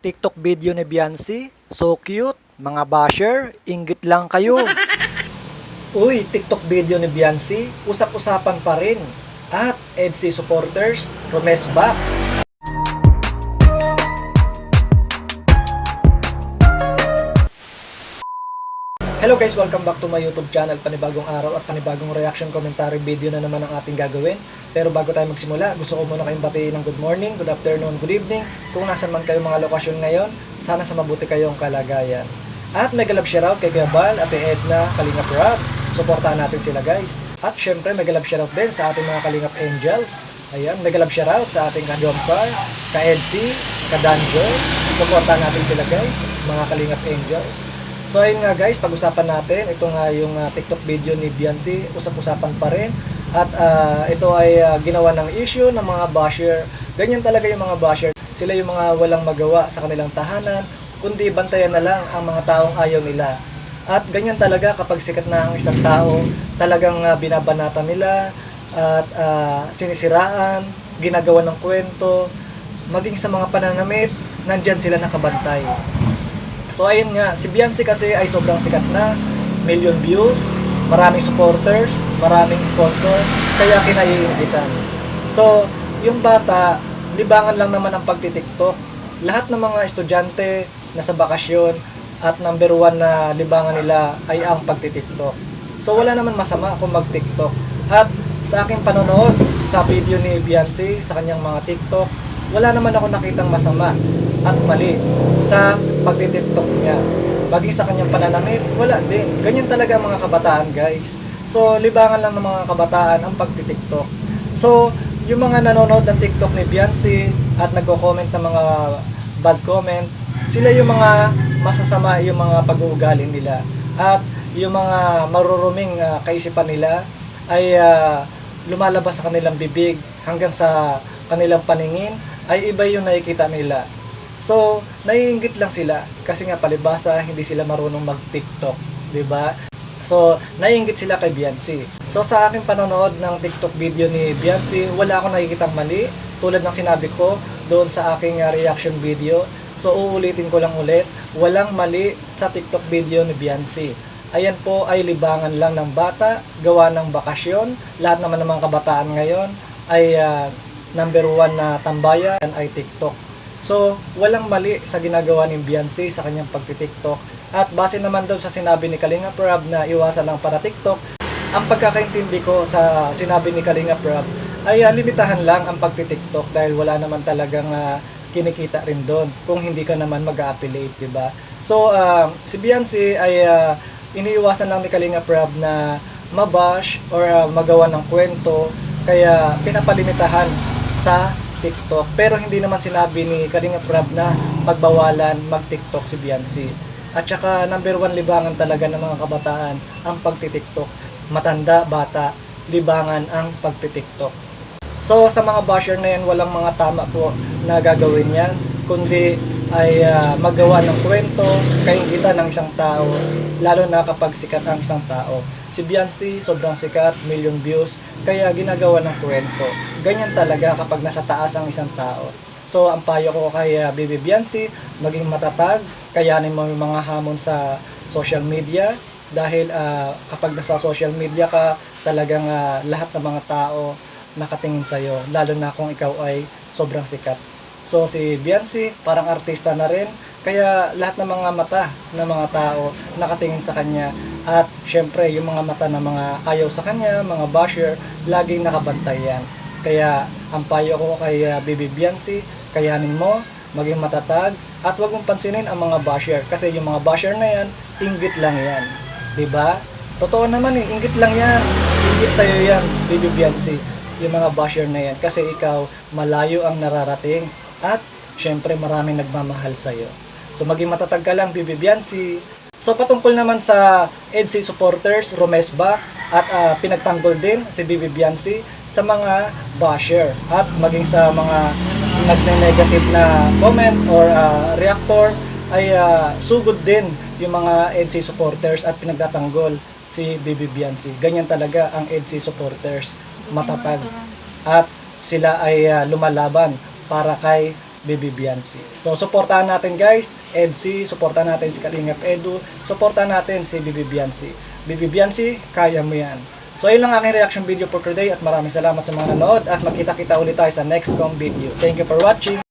TikTok video ni Beyonce, so cute. Mga basher, inggit lang kayo. Uy, TikTok video ni Beyonce, usap-usapan pa rin. At EDC supporters, Romes back. Hello guys, welcome back to my YouTube channel. Panibagong araw at panibagong reaction commentary video na naman ang ating gagawin. Pero bago tayo magsimula, gusto ko muna kayong batiin ng good morning, good afternoon, good evening. Kung nasan man kayo mga lokasyon ngayon, sana sa mabuti kayong kalagayan. At mega love shoutout kay Kuya Bal, Ate Edna, Kalingap Rob. Suportahan natin sila guys. At syempre mega love shoutout din sa ating mga Kalingap Angels. Ayan, mega love shoutout sa ating ka-Jompar, ka-EDC, ka-Danjo. Suportahan natin sila guys, mga Kalingap Angels. So ayun nga guys, pag-usapan natin, ito nga yung TikTok video ni Beyonce, usap-usapan pa rin. At ito ay ginawa ng issue ng mga basher. Ganyan talaga yung mga basher. Sila yung mga walang magawa sa kanilang tahanan, kundi bantayan na lang ang mga taong ayaw nila. At ganyan talaga kapag sikat na ang isang tao, talagang binabanatan nila at sinisiraan, ginagawa ng kwento, maging sa mga pananamit, nandyan sila nakabantay. So ayun nga, si Beyonce kasi ay sobrang sikat na, million views, maraming supporters, maraming sponsor, kaya kinaiingitan. So, yung bata, libangan lang naman ang pagtitiktok. Lahat ng mga estudyante na sa bakasyon at number one na libangan nila ay ang pagtitiktok. So wala naman masama kung mag-tiktok. At sa aking panonood sa video ni Beyonce sa kanyang mga TikTok, wala naman ako nakitang masama at mali sa pagtitiktok niya. Bagay sa kanyang pananamit, wala din. Ganyan talaga ang mga kabataan guys. So, libangan lang ng mga kabataan ang pagtitiktok. So, yung mga nanonood ng TikTok ni Beyonce at nagko-comment ng mga bad comment, sila yung mga masasama yung mga pag-uugali nila. At yung mga maruruming kaisipan nila ay lumalabas sa kanilang bibig hanggang sa kanilang paningin ay iba yung nakikita nila. So, naiinggit lang sila kasi nga palibasa hindi sila marunong mag-TikTok, 'di ba? So, naiinggit sila kay Beyonce. So, sa aking panonood ng TikTok video ni Beyonce, wala akong nakikitang mali tulad ng sinabi ko doon sa aking reaction video. So, uulitin ko lang ulit, walang mali sa TikTok video ni Beyonce. Ayan po ay libangan lang ng bata, gawa ng bakasyon. Lahat naman ng mga kabataan ngayon ay number one na tambayan ay TikTok. So, walang mali sa ginagawa ni Beyonce sa kanyang pagti-TikTok. At base naman doon sa sinabi ni Kalingap Rob na iwasan lang para TikTok, ang pagkakaintindi ko sa sinabi ni Kalingap Rob ay limitahan lang ang pagti-TikTok dahil wala naman talagang kinikita rin doon kung hindi ka naman mag-affiliate, di ba? So, si Beyonce ay iniiwasan lang ni Kalingap Rob na mabash or magawa ng kwento, kaya pinapalimitahan sa TikTok. Pero hindi naman sinabi ni Kalingap Rob na pagbawalan mag-TikTok si Beyonce. At saka number one libangan talaga ng mga kabataan ang pagti-TikTok. Matanda, bata, libangan ang pagti-TikTok. So sa mga basher na yan, walang mga tama po na gagawin yan, kundi ay magawa ng kwento, kaingitan ng isang tao, lalo na kapag sikat ang isang tao. Si Beyonce, sobrang sikat, million views, kaya ginagawa ng kwento. Ganyan talaga kapag nasa taas ang isang tao. So, ang payo ko kay Baby Beyonce, maging matatag, kayanin mo yung mga hamon sa social media. Dahil kapag nasa social media ka, talagang lahat ng mga tao nakatingin sa'yo, lalo na kung ikaw ay sobrang sikat. So, si Beyonce, parang artista na rin, kaya lahat ng mga mata ng mga tao nakatingin sa kanya. At syempre, yung mga mata ng mga ayaw sa kanya, mga basher, laging nakabantay yan. Kaya, ang payo ko kay Baby Beyonce, kayanin mo, maging matatag, at huwag mong pansinin ang mga basher. Kasi yung mga basher na yan, inggit lang yan. Diba? Totoo naman inggit lang yan. Inggit sa'yo yan, Baby Beyonce, yung mga basher na yan. Kasi ikaw, malayo ang nararating. At, syempre, maraming nagmamahal sa'yo. So, maging matatag ka lang, Baby Beyonce. So patungkol naman sa EDC supporters, Romes back, at pinagtanggol din si Baby Beyonce sa mga basher at maging sa mga nagne-negative na comment or reactor ay sugod din yung mga EDC supporters at pinagtatanggol si Baby Beyonce. Ganyan talaga ang EDC supporters, matatag at sila ay lumalaban para kay Bibi Biancy. So, supportahan natin guys, EDC, supportahan natin si Kalingap Edu, supportahan natin si Bibi Biancy. Bibi Biancy, kaya mo yan. So, ayun lang aking reaction video for today at maraming salamat sa mga nanood at magkita-kita ulit tayo sa next kong video. Thank you for watching!